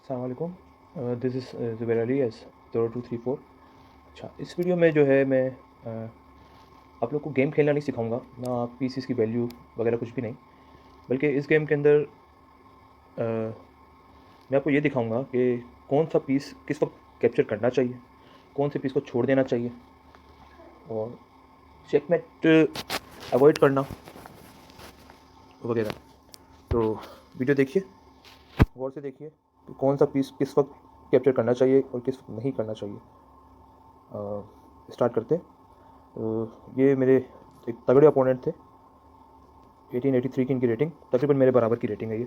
अस्सलामुअलैकुम। This is Zubair Ali S 0234। अच्छा, इस वीडियो में जो है मैं आप लोग को गेम खेलना नहीं सिखाऊंगा, ना पीसीस की वैल्यू वगैरह कुछ भी नहीं, बल्कि इस गेम के अंदर मैं आपको ये दिखाऊंगा कि कौन सा पीस किस वक्त कैप्चर करना चाहिए, कौन से पीस को छोड़ देना चाहिए और चेकमेट अवॉइड करना वगैरह। तो वीडियो देखिए, गौर से देखिए कि कौन सा पीस किस वक्त कैप्चर करना चाहिए और किस वक्त नहीं करना चाहिए। स्टार्ट करते हैं। ये मेरे एक तगड़े अपोनेंट थे। 1883 की इनकी रेटिंग, तकरीबन मेरे बराबर की रेटिंग है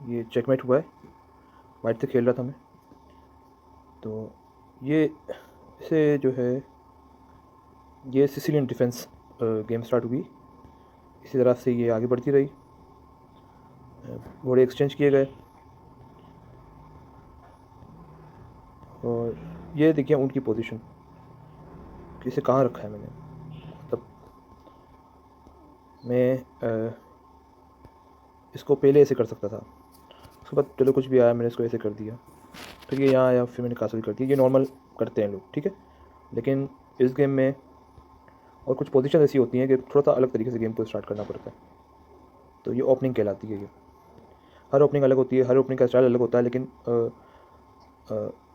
ये चेकमेट हुआ है। वाइट से खेल रहा था मैं, तो ये इसे जो है ये सिसिलियन डिफेंस गेम स्टार्ट हुई। इसी तरह से ये आगे बढ़ती रही, घोड़े एक्सचेंज किए गए और ये देखिए ऊँट की पोजीशन, इसे कहाँ रखा है मैंने। तब मैं इसको पहले ऐसे कर सकता था, उसके बाद चलो कुछ भी आया मैंने इसको ऐसे कर दिया, फिर ये यहाँ आया, फिर मैंने कासल कर दिया। ये नॉर्मल करते हैं लोग, ठीक है। लेकिन इस गेम में और कुछ पोजीशन ऐसी होती हैं कि थोड़ा सा अलग तरीके से गेम को स्टार्ट करना पड़ता है। तो ये ओपनिंग कहलाती है। ये हर ओपनिंग अलग होती है, हर ओपनिंग का स्टाइल अलग होता है, लेकिन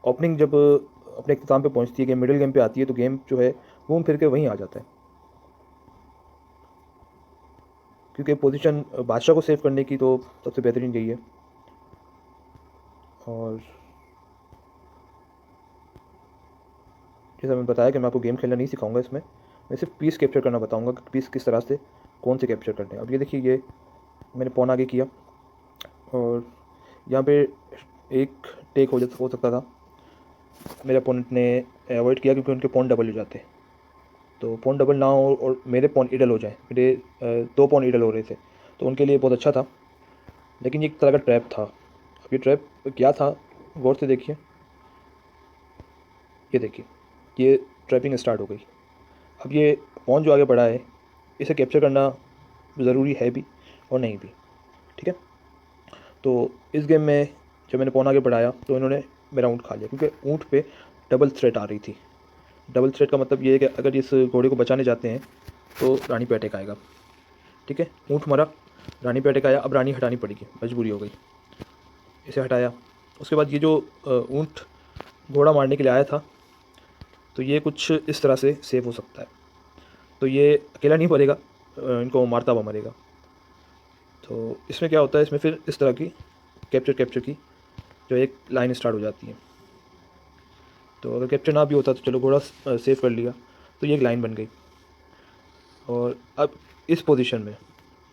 ओपनिंग जब अपने इख्तिताम पे पहुंचती है, गेम मिडिल गेम पे आती है, तो गेम जो है घूम फिर के वहीं आ जाता है, क्योंकि पोजीशन बादशाह को सेव करने की तो सबसे बेहतरीन यही है। और जैसा मैंने बताया कि मैं आपको गेम खेलना नहीं सिखाऊंगा, इसमें मैं सिर्फ पीस कैप्चर करना बताऊंगा कि पीस किस तरह से कौन से कैप्चर करते हैं। अब ये देखिए, ये मैंने पॉन आगे किया और यहाँ पे एक टेक हो सकता था, मेरे अपोनेंट ने अवॉइड किया क्योंकि उनके पॉन डबल हो जाते। तो पॉन डबल ना हो और मेरे पॉन इडल हो जाए, मेरे दो पॉन इडल हो रहे थे, तो उनके लिए बहुत अच्छा था। लेकिन ये एक तरह का ट्रैप था। अब ये ट्रैप क्या था, गौर से देखिए। ये देखिए, ये ट्रैपिंग स्टार्ट हो गई। अब ये पॉन जो आगे बढ़ा है, इसे कैप्चर करना ज़रूरी है भी और नहीं भी, ठीक है। तो इस गेम में जब मैंने पॉन आगे बढ़ाया तो इन्होंने मेरा ऊँट खा लिया, क्योंकि ऊँट पे डबल थ्रेट आ रही थी। डबल थ्रेट का मतलब ये है कि अगर इस घोड़े को बचाने जाते हैं तो रानी पे अटैक आएगा, ठीक है। ऊँट मरा, रानी पे अटैक आया, अब रानी हटानी पड़ेगी, मजबूरी हो गई, इसे हटाया। उसके बाद ये जो ऊँट घोड़ा मारने के लिए आया था, तो ये कुछ इस तरह से सेव हो सकता है। तो ये अकेला नहीं मरेगा, इनको मारता हुआ मरेगा। तो इसमें क्या होता है, इसमें फिर इस तरह की कैप्चर की जो एक लाइन स्टार्ट हो जाती है। तो अगर कैप्चर ना भी होता तो चलो घोड़ा सेव कर लिया, तो ये एक लाइन बन गई। और अब इस पोजीशन में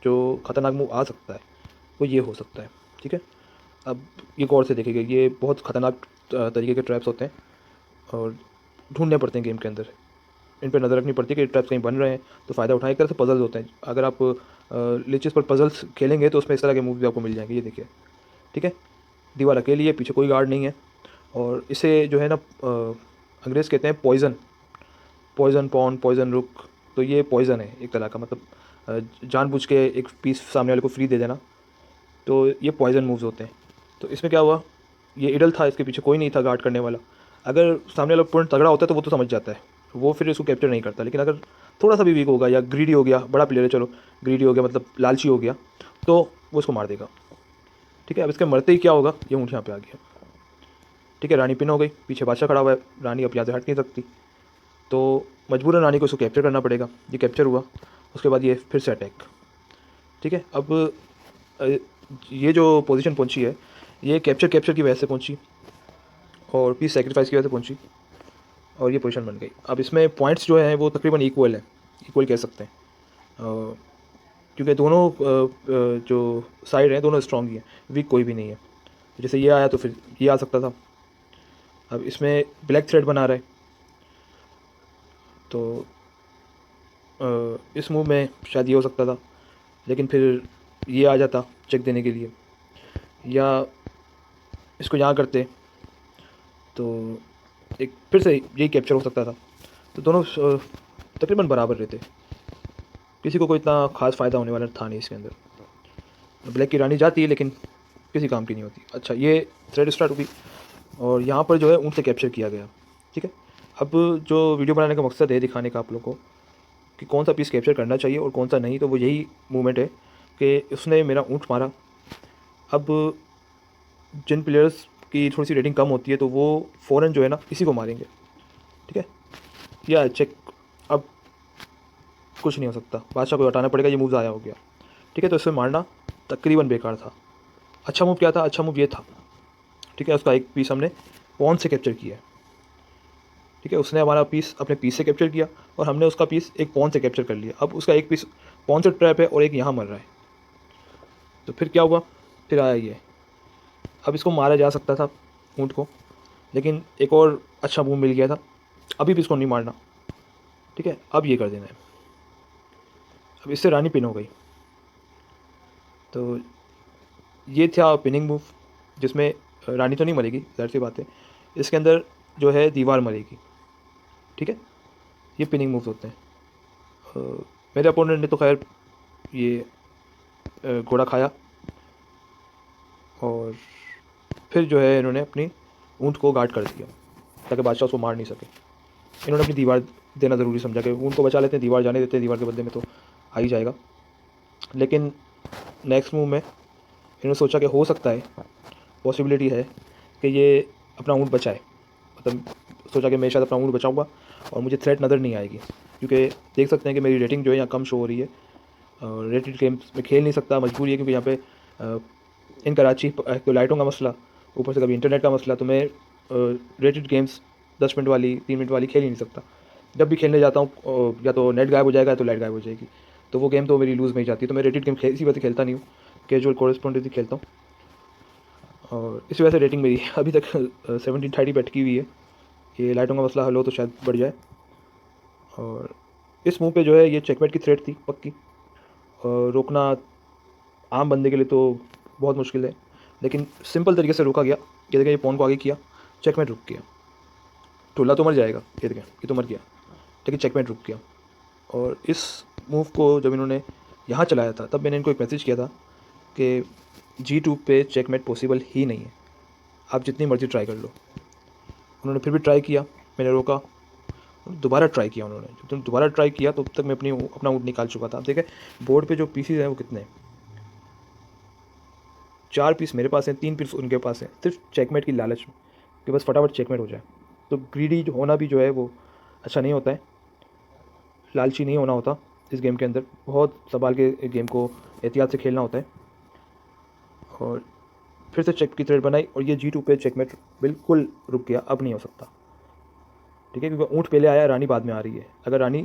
जो ख़तरनाक मूव आ सकता है वो ये हो सकता है, ठीक है। अब ये गौर से देखेंगे, ये बहुत ख़तरनाक तरीके के ट्रैप्स होते हैं और ढूंढने पड़ते हैं गेम के अंदर। इन पर नज़र रखनी पड़ती है कि ट्रैप्स कहीं बन रहे हैं तो फ़ायदा उठाएं। एक तरह से पजल्स होते हैं, अगर आप लिचेस पर पजल्स खेलेंगे तो उसमें इस तरह के मूव भी आपको मिल जाएंगे। ये देखिए, ठीक है, दीवार अकेली है, पीछे कोई गार्ड नहीं है। और इसे जो है ना अंग्रेज़ कहते हैं पॉइज़न, पॉइज़न पॉन, पॉइज़न रुक। तो ये पॉइज़न है एक तरह का, मतलब जानबूझ के एक पीस सामने वाले को फ्री दे देना। तो ये पॉइज़न मूव्स होते हैं। तो इसमें क्या हुआ, ये इडल था, इसके पीछे कोई नहीं था गार्ड करने वाला। अगर सामने वाला ओपोनेंट तगड़ा होता है तो वो तो समझ जाता है, वो फिर इसको कैप्चर नहीं करता। लेकिन अगर थोड़ा सा भी वीक होगा या ग्रीडी हो गया, बड़ा प्लेयर है, चलो ग्रीडी हो गया मतलब लालची हो गया, तो वो इसको मार देगा, ठीक है। अब इसके मरते ही क्या होगा, ये ऊँट यहाँ पे आ गया, ठीक है। रानी पिन हो गई, पीछे बादशाह खड़ा हुआ है, रानी अब यहाँ से हट नहीं सकती, तो मजबूरन रानी को इसको कैप्चर करना पड़ेगा। ये कैप्चर हुआ, उसके बाद ये फिर से अटैक, ठीक है। अब अ, ये जो पोजीशन पहुंची है, ये कैप्चर की वजह से पहुंची और पीस सेक्रीफाइस की वजह से पहुंची और ये पोजीशन बन गई। अब इसमें पॉइंट्स जो हैं वो तकरीबन इक्वल है, इक्वल कह सकते हैं, क्योंकि दोनों जो साइड हैं दोनों स्ट्रॉन्ग ही हैं, वीक कोई भी नहीं है। जैसे ये आया तो फिर ये आ सकता था। अब इसमें ब्लैक थ्रेड बना रहा है, तो इस मूव में शायद ये हो सकता था, लेकिन फिर ये आ जाता चेक देने के लिए, या इसको यहाँ करते तो एक फिर से यही कैप्चर हो सकता था। तो दोनों तकरीबन बराबर रहते, किसी को कोई इतना ख़ास फ़ायदा होने वाला था नहीं इसके अंदर। ब्लैक की रानी जाती है लेकिन किसी काम की नहीं होती। अच्छा, ये थ्रेड स्टार्ट होगी और यहाँ पर जो है ऊँट से कैप्चर किया गया। ठीक है, अब जो वीडियो बनाने का मकसद है दिखाने का आप लोगों को कि कौन सा पीस कैप्चर करना चाहिए और कौन सा नहीं, तो वो यही मूवमेंट है कि उसने मेरा ऊँट मारा। अब जिन प्लेयर्स की थोड़ी सी रेटिंग कम होती है तो वो फ़ौरन जो है ना इसी को मारेंगे। ठीक है, या चेक। अब कुछ नहीं हो सकता, बादशाह को हटाना पड़ेगा, ये मूव ज़ाया हो गया। ठीक है, तो इसमें मारना तकरीबन बेकार था। अच्छा मूव क्या था? अच्छा मूव ये था, ठीक है, उसका एक पीस हमने पॉन से कैप्चर किया है। ठीक है, उसने हमारा पीस अपने पीस से कैप्चर किया और हमने उसका पीस एक पॉन से कैप्चर कर लिया। अब उसका एक पीस पॉन से ट्रैप है और एक यहाँ मर रहा है, तो फिर क्या हुआ? फिर आया ये। अब इसको मारा जा सकता था ऊँट को, लेकिन एक और अच्छा मूव मिल गया था। अभी भी इसको नहीं मारना। ठीक है, अब ये कर देना है। अब इससे रानी पिन हो गई, तो ये था पिनिंग मूव, जिसमें रानी तो नहीं मरेगी, ज़ाहिर सी बात है, इसके अंदर जो है दीवार मरेगी। ठीक है, ये पिनिंग मूव्स होते हैं। मेरे अपोनेंट ने तो खैर ये घोड़ा खाया और फिर जो है इन्होंने अपनी ऊँट को गार्ड कर दिया ताकि बादशाह उसको मार नहीं सके। इन्होंने अपनी दीवार देना ज़रूरी समझा कि ऊँट को बचा लेते हैं, दीवार जाने देते हैं, दीवार के बदले में तो आ ही जाएगा। लेकिन नेक्स्ट मूव में इन्होंने सोचा कि हो सकता है, पॉसिबिलिटी है कि ये अपना ऊँट बचाए। मतलब सोचा कि मैं शायद अपना ऊँट बचाऊँगा और मुझे थ्रेट नज़र नहीं आएगी, क्योंकि देख सकते हैं कि मेरी रेटिंग जो है यहाँ कम शो हो रही है और रेटेड गेम्स में खेल नहीं सकता, मजबूरी है, क्योंकि यहाँ पे इन कराची तो लाइटों का मसला, ऊपर से कभी इंटरनेट का मसला, तो मैं रेटेड गेम्स 10 मिनट वाली 3 मिनट वाली खेल ही नहीं सकता। जब भी खेलने जाता हूँ या तो नेट गायब हो जाएगा या तो लाइट गायब हो जाएगी, तो वो गेम तो मेरी लूज़ में ही जाती है। तो मैं रेटेड गेम इसी वजह से खेलता नहीं हूँ, कैजुअल कोरेस्पोंडेंसी खेलता हूँ और इस वजह से रेटिंग मेरी अभी तक 1730 पे अटकी हुई है। ये लाइटों का मसला हल हो तो शायद बढ़ जाए। और इस मूव पे जो है ये चेकमेट की थ्रेट थी पक्की, और रोकना आम बंदे के लिए तो बहुत मुश्किल है, लेकिन सिंपल तरीके से रोका गया। ये देखें, ये पॉन को आगे किया, चेकमेट रुक गया। टोला तो मर जाएगा, ये देखें, ये तो मर गया, लेकिन चेकमेट रुक गया। और इस मूव को जब इन्होंने यहाँ चलाया था तब मैंने इनको एक मैसेज किया था कि G2 पे चेकमेट पॉसिबल ही नहीं है, आप जितनी मर्ज़ी ट्राई कर लो। उन्होंने फिर भी ट्राई किया, मैंने रोका, दोबारा ट्राई किया उन्होंने। जब दोबारा ट्राई किया तो अब तक मैं अपना ऊँट निकाल चुका था। आप देखें बोर्ड पे जो पीसीज हैं वो कितने हैं, 4 पीस मेरे पास हैं, 3 पीस उनके पास हैं, सिर्फ चेकमेट की लालच में कि बस फटाफट चेकमेट हो जाए। तो ग्रीडी जो होना भी जो है वो अच्छा नहीं होता है, लालची नहीं होना होता इस गेम के अंदर, बहुत संभाल के गेम को एहतियात से खेलना होता है। और फिर से चेक की थ्रेड बनाई और ये G2 पे चेकमेट बिल्कुल रुक गया, अब नहीं हो सकता। ठीक है, क्योंकि ऊँट पहले आया, रानी बाद में आ रही है। अगर रानी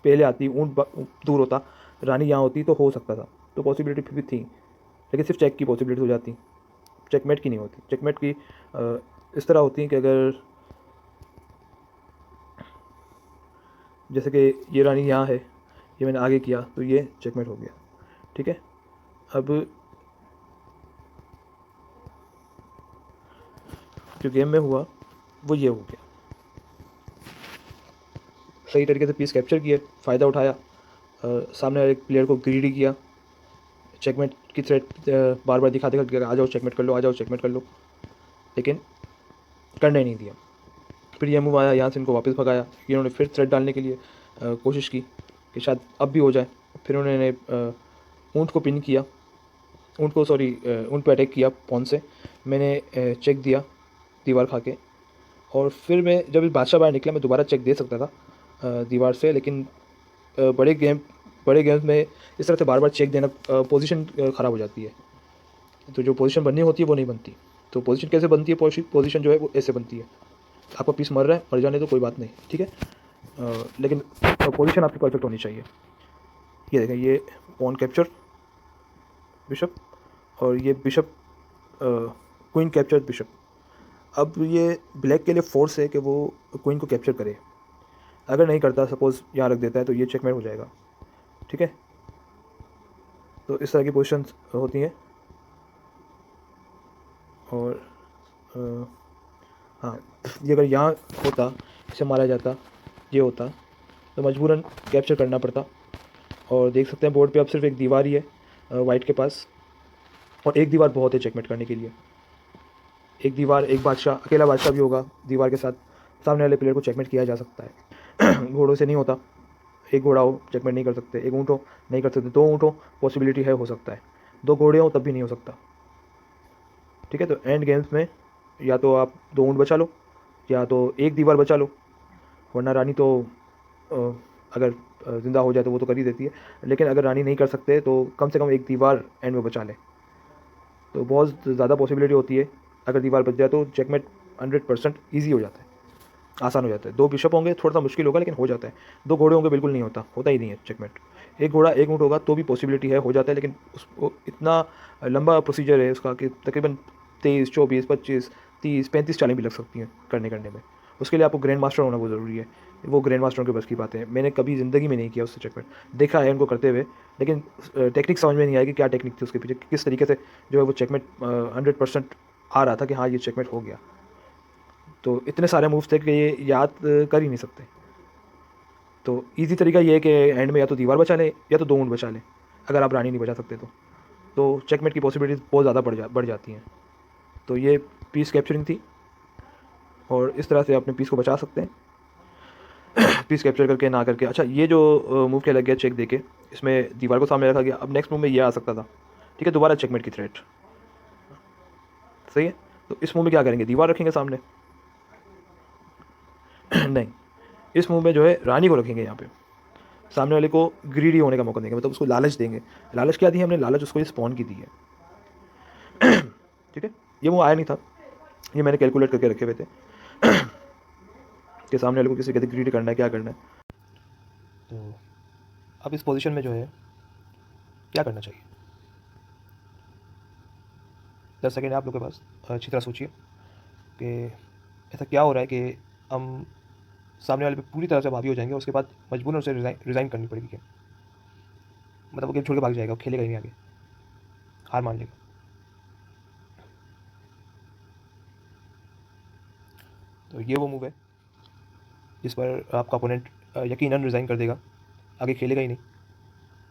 पहले आती, ऊँट दूर होता, रानी यहाँ होती तो हो सकता था, तो पॉसिबिलिटी फिर भी थी, लेकिन सिर्फ चेक की पॉसिबिलिटी हो जाती, चेकमेट की नहीं होती। चेकमेट की इस तरह होती है कि अगर जैसे कि ये रानी यहाँ है, ये मैंने आगे किया तो ये चेकमेट हो गया। ठीक है, अब जो गेम में हुआ वो ये हो गया, सही तरीके से पीस कैप्चर किए, फ़ायदा उठाया, सामने वाले प्लेयर को ग्रीडी किया, चेकमेट की थ्रेट बार बार दिखाते करके आ जाओ चेकमेट कर लो, आ जाओ चेकमेट कर लो, लेकिन करने नहीं दिया। फिर ये मूव आया, यहाँ से इनको वापस भगाया। इन्होंने फिर थ्रेड डालने के लिए कोशिश की कि शायद अब भी हो जाए। फिर उन्होंने ऊँट को पिन किया, ऊँट को सॉरी ऊँट पे अटैक किया पॉन से। मैंने चेक दिया दीवार खा के, और फिर मैं जब इस बादशाह बाहर निकला मैं दोबारा चेक दे सकता था दीवार से, लेकिन बड़े गेम्स में इस तरह से बार बार चेक देना पोजीशन ख़राब हो जाती है। तो जो पोजीशन बननी होती है वो नहीं बनती। तो पोजीशन कैसे बनती है? पोजीशन जो है वो ऐसे बनती है, आपका पीस मर रहा है, मर जाने तो कोई बात नहीं, ठीक है, लेकिन पोजीशन आपकी परफेक्ट होनी चाहिए। ये देखें, ये पॉन कैप्चर बिशप और ये बिशप क्वीन कैप्चर बिशप। अब ये ब्लैक के लिए फोर्स है कि वो क्वीन को कैप्चर करे। अगर नहीं करता, सपोज़ यहाँ रख देता है, तो ये चेकमेट हो जाएगा। ठीक है, तो इस तरह की पोजीशन होती हैं। और हाँ, ये अगर यहाँ होता, इसे मारा जाता, ये होता, तो मजबूरन कैप्चर करना पड़ता। और देख सकते हैं बोर्ड पे अब सिर्फ एक दीवार ही है वाइट के पास, और एक दीवार बहुत है चेकमेट करने के लिए। एक दीवार, एक बादशाह, अकेला बादशाह भी होगा दीवार के साथ, सामने वाले प्लेयर को चेकमेट किया जा सकता है। घोड़ों से नहीं होता, एक घोड़ा हो चेकमेट नहीं कर सकते, एक ऊँट हो नहीं कर सकते, 2 ऊँट हो पॉसिबिलिटी है, हो सकता है, 2 घोड़े हो तब भी नहीं हो सकता। ठीक है, तो एंड गेम्स में या तो आप 2 ऊँट बचा लो या तो एक दीवार बचा लो, वरना रानी तो अ, अगर ज़िंदा हो जाए तो वो तो कर ही देती है, लेकिन अगर रानी नहीं कर सकते तो कम से कम एक दीवार एंड में बचा लें, तो बहुत ज़्यादा पॉसिबिलिटी होती है। अगर दीवार बच जाए तो चेकमेट 100% ईजी हो जाता है, आसान हो जाता है। 2 बिशप होंगे थोड़ा सा मुश्किल होगा, लेकिन हो जाता है। 2 घोड़े होंगे बिल्कुल नहीं होता, होता ही नहीं है चेकमेट। एक घोड़ा एक ऊँट होगा तो भी पॉसिबिलिटी है, हो जाता है, लेकिन उसको इतना लंबा प्रोसीजर है उसका कि तकरीबन 23, 24, 25, 30, 35 चालें भी लग सकती हैं करने में। उसके लिए आपको ग्रैंड मास्टर होना बहुत ज़रूरी है, वो ग्रैंड मास्टरों के बस की बात है। मैंने कभी ज़िंदगी में नहीं किया उससे चेकमेट, देखा है उनको करते हुए, लेकिन टेक्निक समझ में नहीं आई कि क्या टेक्निक थी उसके पीछे, किस तरीके से जो है वो चेकमेट 100% आ रहा था कि हाँ ये चेकमेट हो गया। तो इतने सारे मूव्स थे कि ये याद कर ही नहीं सकते। तो ईज़ी तरीका ये है कि एंड में या तो दीवार बचा लें या तो 2 ऊँट बचा लें, अगर आप रानी नहीं बचा सकते तो चेकमेट की पॉसिबिलिटीज़ बहुत ज़्यादा बढ़ जाती हैं। तो ये पीस कैप्चरिंग थी और इस तरह से अपने पीस को बचा सकते हैं, पीस कैप्चर करके ना करके। अच्छा, ये जो मूव क्या लग गया चेक देके, इसमें दीवार को सामने रखा गया। अब नेक्स्ट मूव में ये आ सकता था, ठीक है, दोबारा चेकमेट की थ्रेट, सही है। तो इस मूव में क्या करेंगे, दीवार रखेंगे सामने। नहीं, इस मूव में जो है रानी को रखेंगे यहाँ पे, सामने वाले को ग्रीडी होने का मौका देंगे, मतलब उसको लालच देंगे। लालच क्या दी हमने, लालच उसको ये स्पॉन की दी है। ठीक है, ये मूव आया नहीं था, ये मैंने कैलकुलेट करके रखे हुए थे कि सामने वाले को किसी कहते ग्रीडी करना है, क्या करना है। तो अब इस पोजीशन में जो है क्या करना चाहिए, 10 सेकेंड आप लोग के पास, अच्छी तरह सोचिए कि ऐसा क्या हो रहा है कि हम सामने वाले पे पूरी तरह से हावी हो जाएंगे, उसके बाद मजबूरन उसे रिज़ाइन करनी पड़ेगी क्या, मतलब वो गेम छोड़ के भाग जाएगा, वो खेलेगा ही नहीं आगे, हार मान लेगा। तो ये वो मूव है जिस पर आपका अपोनेंट यकीनन रिज़ाइन कर देगा, आगे खेलेगा ही नहीं,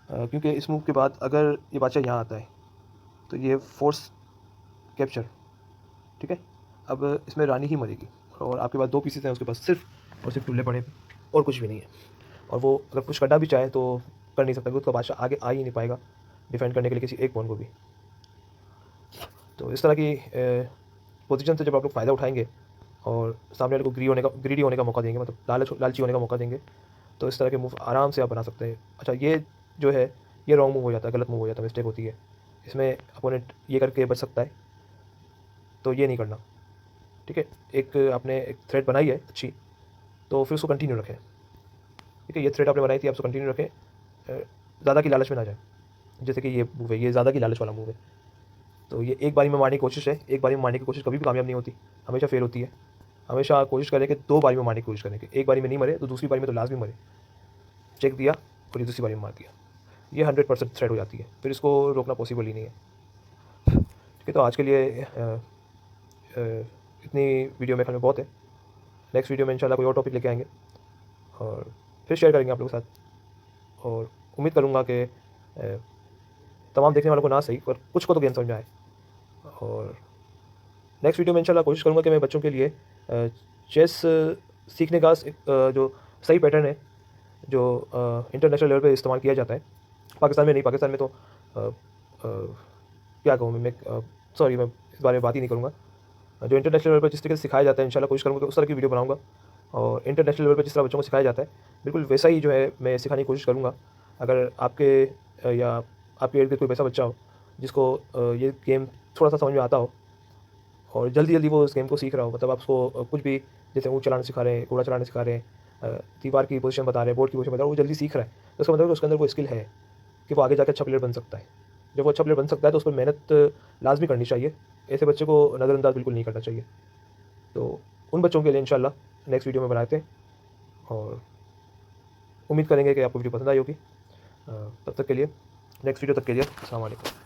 क्योंकि इस मूव के बाद अगर ये बादशाह यहाँ आता है तो ये फोर्स कैप्चर, ठीक है। अब इसमें रानी ही मरेगी और आपके पास 2 पीसेस हैं उसके पास, सिर्फ और सिर्फ टुल्ले पड़े और कुछ भी नहीं है। और वो अगर कुछ करना भी चाहे तो कर नहीं सकता, क्योंकि उसका बादशाह आगे आ ही नहीं पाएगा डिफेंड करने के लिए किसी एक पॉइंट को भी। तो इस तरह की पोजीशन से जब आप लोग फ़ायदा उठाएंगे और सामने वाले को ग्रीडी होने का मौका देंगे, मतलब लालची होने का मौका देंगे, तो इस तरह के मूव आराम से आप बना सकते हैं। अच्छा, ये जो है ये रॉन्ग मूव हो जाता है, गलत मूव हो जाता है, मिस्टेक होती है इसमें। अपोनेंट ये करके बच सकता है, तो ये नहीं करना, ठीक है। एक आपने एक थ्रेड बनाई है अच्छी, तो फिर उसको कंटिन्यू रखें, ठीक है। ये थ्रेड आपने बनाई थी, आप उसको कंटिन्यू रखें, ज़्यादा की लालच में ना जाए। जैसे कि ये मूव है, ये ज़्यादा की लालच वाला मूव है, तो ये एक बारी में मारने की कोशिश है। एक बारी में मारने की कोशिश कभी भी कामयाब नहीं होती, हमेशा फेल होती है। हमेशा कोशिश करें कि 2 बारी में मारने की कोशिश करें कि एक बारी में नहीं मरे तो दूसरी बारी में तो लास्ट भी मरे। चेक दिया और ये दूसरी बारी में मार दिया, ये 100% थ्रेड हो जाती है, फिर इसको रोकना पॉसिबल ही नहीं है, ठीक है। तो आज के लिए इतनी वीडियो मेरे ख्याल में बहुत है। नेक्स्ट वीडियो में इंशाल्लाह कोई और टॉपिक लेके आएंगे और फिर शेयर करेंगे आप लोगों के साथ, और उम्मीद करूँगा कि तमाम देखने वालों को ना सही पर कुछ को तो गेम समझ में आए। और नेक्स्ट वीडियो में इंशाल्लाह कोशिश करूँगा कि मैं बच्चों के लिए चेस सीखने का जो सही पैटर्न है, जो इंटरनेशनल लेवल पे इस्तेमाल किया जाता है, पाकिस्तान में नहीं, पाकिस्तान में तो क्या कहूँ मैं सॉरी, मैं इस बारे में बात ही नहीं करूँगा। जो इंटरनेशनल लेवल पर जिस तरीके से सिखाया जाता है, इंशाल्लाह कोशिश करूँगा कि उस तरह की वीडियो बनाऊँगा, और इंटरनेशनल लेवल पर जिस तरह बच्चों को सिखाया जाता है बिल्कुल वैसा ही जो है मैं सिखाने की कोशिश करूँगा। अगर आपके या आपके इर्द गिर्द कोई वैसा बच्चा हो जिसको ये गेम थोड़ा सा समझ में आता हो और जल्दी जल्दी वो इस गेम को सीख रहा हो, मतलब आप उसको कुछ भी, जैसे ऊँट चलाना सिखा रहे हैं, घोड़ा चलाना सिखा रहे हैं, दीवार की पोजीशन बता रहे हैं, बोर्ड की पोजीशन बता रहे हैं, वो जल्दी सीख रहा है, तो उसका मतलब उसके अंदर वो स्किल है कि वो आगे जाकर अच्छा प्लेयर बन सकता है। जब वो अच्छा प्लेयर बन सकता है तो उस पर मेहनत लाजमी करनी चाहिए, ऐसे बच्चे को नज़रअंदाज बिल्कुल नहीं करना चाहिए। तो उन बच्चों के लिए इंशाल्लाह नेक्स्ट वीडियो में बनाते हैं, और उम्मीद करेंगे कि आपको वीडियो पसंद आई होगी। तब तक के लिए, नेक्स्ट वीडियो तक के लिए अस्सलाम वालेकुम।